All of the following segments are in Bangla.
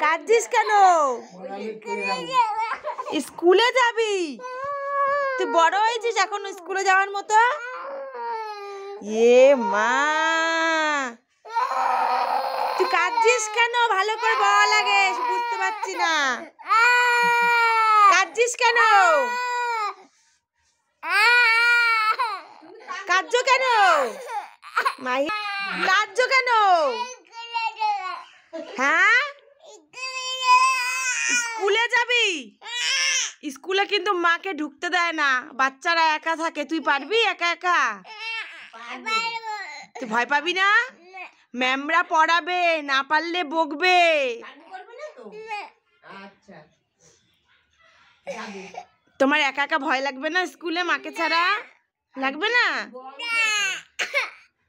কাঁদছিস কেন? স্কুলে যাবি? তুই বড় হয়েছিস এখন স্কুলে যাওয়ার মতো? এ মা, তুই কাঁদছিস কেন? ভালো করে বল আগে, বুঝতে পারছি না। কাঁদছিস কেন? কাঁদছো কেন? মাহি, কাঁদছো কেন? হ্যাঁ, স্কুলে যাবি? স্কুলে কিন্তু মাকে ঢুকতে দেয় না, বাচ্চারা একা থাকে। তুই পারবি একা একা? তুই ভয় পাবি না? ম্যামরা পড়াবে, না পারলে বকবে। তোমার একা একা ভয় লাগবে না স্কুলে মাকে ছাড়া? লাগবে না?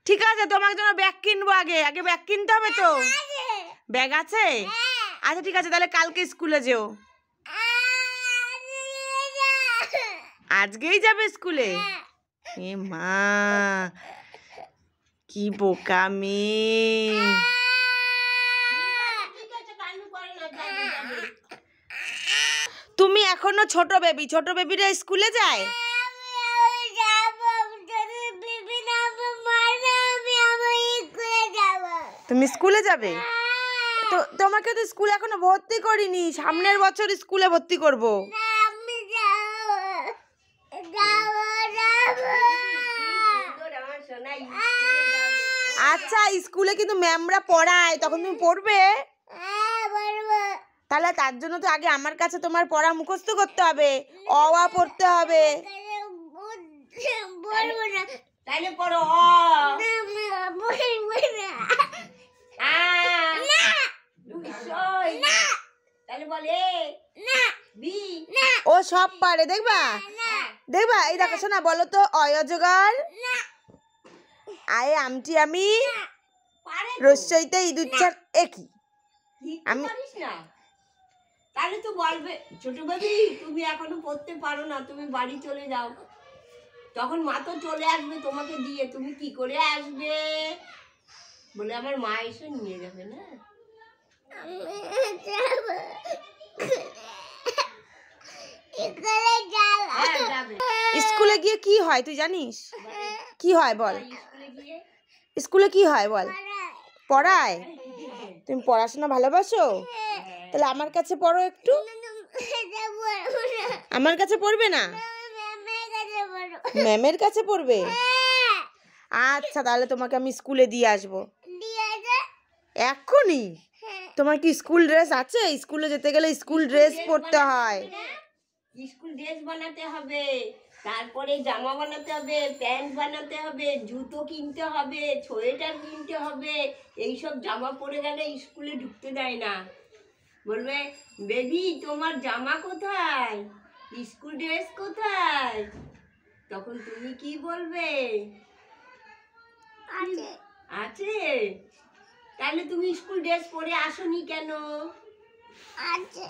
ঠিক আছে, তোমার জন্য ব্যাগ কিনবো। আগে ব্যাগ কিনতে হবে তো। ব্যাগ আছে? আচ্ছা ঠিক আছে, তাহলে কালকে স্কুলে যেও। আজকেই যাবে স্কুলে? এ মা, কি বোকা মেয়ে। তুমি এখনো ছোট বেবি, ছোট বেবিরা স্কুলে যায়? তুমি স্কুলে যাবে? তো তোমাকে তো স্কুলে এখনো ভর্তি করিনি, সামনের বছর স্কুলে ভর্তি করব। আচ্ছা, স্কুলে কিন্তু ম্যামরা পড়ায়, তখন তুমি পড়বে? তাহলে তার জন্য তো আগে আমার কাছে তোমার পড়া মুখস্থ করতে হবে, অ আ পড়তে হবে। তাহলে পড়ো ও সব পারে, দেখবা দেখবা। এই দেখো শোনা, বলো তো অয়জগার আয়ে আমটি আমি রস্যইতে ইদুচ্চার একই। আমি তাহলে তো বলবে ছোট বেবি তুমি এখনো পড়তে পারো না, তুমি বাড়ি চলে যাও। তখন মা তো চলে আসবে তোমাকে দিয়ে, তুমি কি করে আসবে? বলে আমার মা এসে নিয়ে যাবে না। স্কুলে গিয়ে কি হয় তুই জানিস? কি হয় বল? স্কুলে কি হয় বল? পড়ায়? তুমি পড়াশোনা ভালোবাসো? তাহলে আমার কাছে পড়ো একটু। আমার কাছে পড়বে না? ম্যামের কাছে পড়বে? আচ্ছা, তাহলে তোমাকে আমি স্কুলে দিয়ে আসবো এক্ষুনি। তোমার কি স্কুল ড্রেস আছে? স্কুলে যেতে গেলে স্কুল ড্রেস পরতে হয়। স্কুল ড্রেস বানাতে হবে, তারপরে জামা বানাতে হবে, প্যান্ট বানাতে হবে, জুতো কিনতে হবে, সোয়েটার কিনতে হবে। এইসব জামা পরে গেলে স্কুলে ঢুকতে দেয় না। বলবে বেবি তোমার জামা কোথায়, স্কুল ড্রেস কোথায়? তখন তুমি কি বলবে? আছে। তাহলে তুমি স্কুল ড্রেস পরে আসোনি কেন? আছে।